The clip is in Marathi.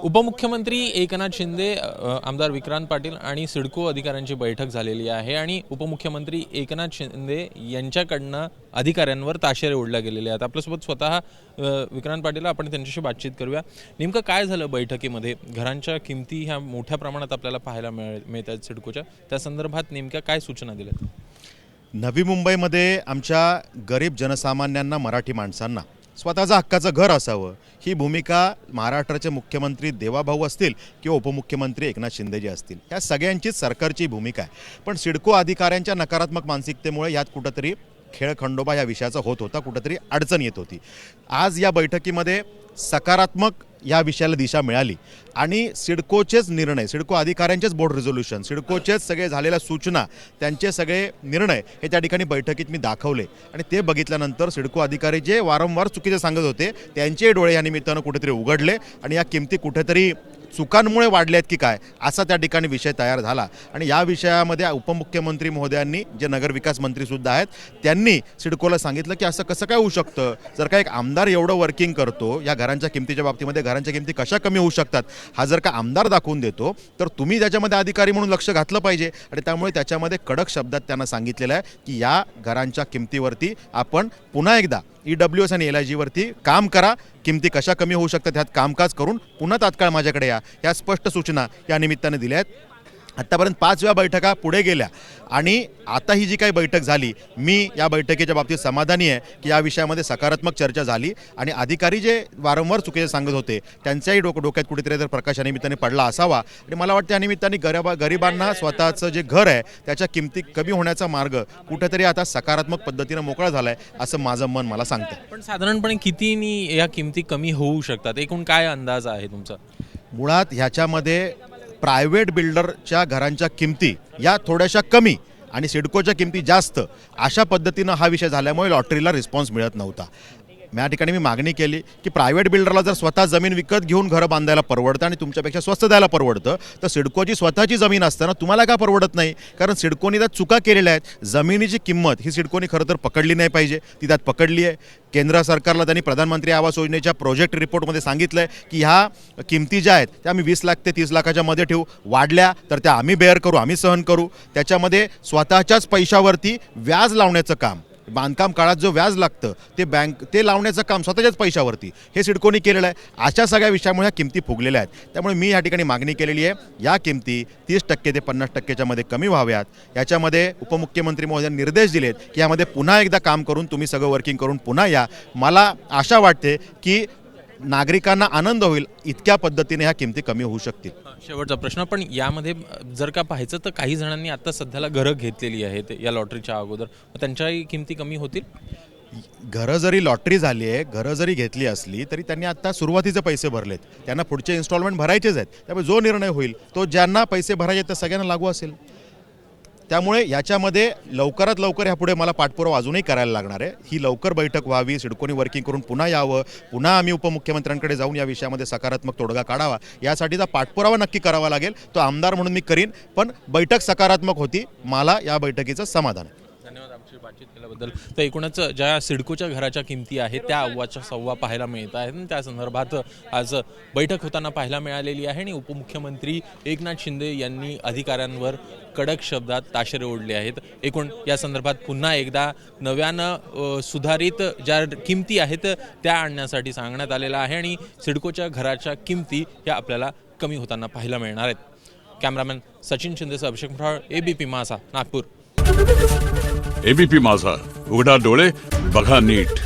उपमुख्यमंत्री एकनाथ शिंदे, आमदार विक्रांत पाटील आणि सिडको अधिकाऱ्यांची बैठक झालेली आहे आणि उपमुख्यमंत्री एकनाथ शिंदे यांच्याकडनं अधिकाऱ्यांवर ताशेरे ओढले गेलेले आहेत। आपल्यासोबत स्वतः विक्रांत पाटील, आपण त्यांच्याशी बातचीत करूया। नेमकं काय झालं बैठकीमध्ये? घरांच्या किमती ह्या मोठ्या प्रमाणात आपल्याला पाहायला मिळतात सिडकोच्या, त्या संदर्भात नेमक्या काय सूचना दिल्यात? नवी मुंबईमध्ये आमच्या गरीब जनसामान्यांना, मराठी माणसांना स्वतःचं हक्काचं घर असावं, ही भूमिका महाराष्ट्राचे मुख्यमंत्री देवाभाऊ असतील किंवा उपमुख्यमंत्री एकनाथ शिंदेजी असतील, या सगळ्यांचीच सरकारची भूमिका आहे। पण सिडको अधिकाऱ्यांच्या नकारात्मक मानसिकतेमुळे यात कुठंतरी खेळखंडोबा या विषयाचा होत होता, कुठंतरी अडचण येत होती। आज या बैठकीमध्ये सकारात्मक या विषयाला दिशा मिळाली आणि सिडकोचेच निर्णय, सिडको अधिकाऱ्यांचेच बोर्ड रिझोल्यूशन, सिडकोचेच सगळे झालेल्या सूचना, त्यांचे सगळे निर्णय हे त्या ठिकाणी बैठकीत मी दाखवले आणि ते बघितल्यानंतर सिडको अधिकारी जे वारंवार चुकीचे सांगत होते त्यांचे डोळे या निमित्तानं कुठेतरी उघडले आणि या किमती कुठेतरी चुकांमुळे वाढल्यात की काय असा त्या ठिकाणी विषय तयार झाला। आणि या विषयामध्ये उपमुख्यमंत्री महोदयांनी, जे नगरविकास मंत्रीसुद्धा आहेत, त्यांनी सिडकोला सांगितलं की असं कसं काय होऊ शकतं? जर का एक आमदार एवढं वर्किंग करतो या घरांच्या किमतीच्या बाबतीमध्ये, घरांच्या किमती कशा कमी होऊ शकतात हा जर का आमदार दाखवून देतो, तर तुम्ही त्याच्यामध्ये अधिकारी म्हणून लक्ष घातलं पाहिजे। आणि त्यामुळे त्याच्यामध्ये कडक शब्दात त्यांना सांगितलेलं आहे की या घरांच्या किमतीवरती आपण पुन्हा एकदा EWS आणि LIG वरती काम करा, किमती कशा कमी होऊ शकतात ह्यात कामकाज करून पुन्हा तात्काळ माझ्याकडे या स्पष्ट सूचना या निमित्ताने दिल्या आहेत। आत्तापर्यंत 5 वेळा बैठका पुढे गेल्या आणि आता ही जी काही बैठक झाली, मी या बैठकीच्या बाबतीत समाधानी आहे की या विषयामध्ये सकारात्मक चर्चा झाली आणि अधिकारी जे वारंवार चुकीचे सांगत होते त्यांच्याही डोक्यात कुठेतरी तर प्रकाश या निमित्ताने पडला असावा। आणि मला वाटतं या निमित्ताने गरिबांना स्वतःचं जे घर आहे त्याच्या किमती कमी होण्याचा मार्ग कुठेतरी आता सकारात्मक पद्धतीने मोकळा झाला आहे असं माझं मन मला सांगतं। पण साधारणपणे कितीनी या किमती कमी होऊ शकतात? एकूण काय अंदाज आहे तुमचा? मुळात ह्याच्यामध्ये प्रायव्हेट बिल्डरच्या घरांच्या किमती या थोड्याशा कमी आणि सिडकोच्या किमती जास्त अशा पद्धतीनं हा विषय झाल्यामुळे लॉटरीला रिस्पॉन्स मिळत नव्हता। या ठिकाणी मी मागणी केली की प्रायव्हेट बिल्डरला जर स्वतः जमीन विकत घेऊन घरं बांधायला परवडतं आणि तुमच्यापेक्षा स्वस्त द्यायला परवडतं, तर सिडकोची स्वतःची जमीन असताना तुम्हाला का परवडत नाही? कारण सिडकोनी त्यात चुका केलेल्या आहेत। जमिनीची किंमत ही सिडकोनी खरं तर पकडली नाही पाहिजे, ती त्यात पकडली आहे। केंद्र सरकारला त्यांनी प्रधानमंत्री आवास योजनेच्या प्रोजेक्ट रिपोर्टमध्ये सांगितलं आहे की ह्या किमती ज्या आहेत त्या आम्ही 20 लाख ते 30 लाखाच्या मध्ये ठेवू, वाढल्या तर त्या आम्ही बेअर करू, आम्ही सहन करू। त्याच्यामध्ये स्वतःच्याच पैशावरती व्याज लावण्याचं काम, बांधकाम काळात जो व्याज लागतं ते लावण्याचं काम स्वतःच्याच पैशावरती हे सिडकोनी केलेलं आहे। अशा सगळ्या विषयामुळे ह्या किमती फुगलेल्या आहेत। त्यामुळे मी या ठिकाणी मागणी केलेली आहे या किमती 30% ते 50%च्या मध्ये कमी व्हाव्यात। याच्यामध्ये उपमुख्यमंत्री महोदयांनी निर्देश दिलेत की यामध्ये पुन्हा एकदा काम करून तुम्ही सगळं वर्किंग करून पुन्हा या। मला आशा वाटते की नागरिकांना आनंद होईल, इतक्या पद्धतीने ह्या किमती कमी होऊ शकतील। शेवटचा प्रश्न, पण यामध्ये जर का पाहायचं तर काही जणांनी आता सध्याला घरं घेतलेली आहेत या लॉटरीच्या अगोदर, त्यांच्याही किमती कमी होतील? घरं जरी लॉटरी झाली आहे, घरं जरी घेतली असली तरी त्यांनी आता सुरुवातीचे पैसे भरलेत, त्यांना पुढचे इन्स्टॉलमेंट भरायचेच आहेत। त्यामुळे जो निर्णय होईल तो ज्यांना पैसे भरायचे त्या सगळ्यांना लागू असेल। त्यामुळे याच्यामध्ये लवकरात लवकर ह्यापुढे मला पाठपुरावा अजूनही करायला लागणार आहे। ही लवकर बैठक व्हावी, सिडकोनी वर्किंग करून पुन्हा यावं, पुन्हा आम्ही उपमुख्यमंत्र्यांकडे जाऊन या विषयामध्ये सकारात्मक तोडगा काढावा, यासाठीचा पाठपुरावा नक्की करावा लागेल। तो आमदार म्हणून मी करीन, पण बैठक सकारात्मक होती, मला या बैठकीचं समाधान आहे। धन्यवाद आमची बातचीत केल्याबद्दल। तर एकूणच ज्या सिडकोच्या घराच्या किमती आहेत त्या अव्वाच्या सव्वा पाहायला मिळत आहेत आणि त्या संदर्भात आज बैठक होताना पाहायला मिळालेली आहे आणि उपमुख्यमंत्री एकनाथ शिंदे यांनी अधिकाऱ्यांवर कडक शब्दात ताशेरे ओढले आहेत। एकूण या संदर्भात पुन्हा एकदा नव्यानं सुधारित ज्या किमती आहेत त्या आणण्यासाठी सांगण्यात आलेलं आहे आणि सिडकोच्या घराच्या किमती या आपल्याला कमी होताना पाहायला मिळणार आहेत। कॅमेरामॅन सचिन शिंदेसह अभिषेक म्हराळ, ABP माझा, नागपूर। ABP माझा, उघडा डोळे बघा नीट।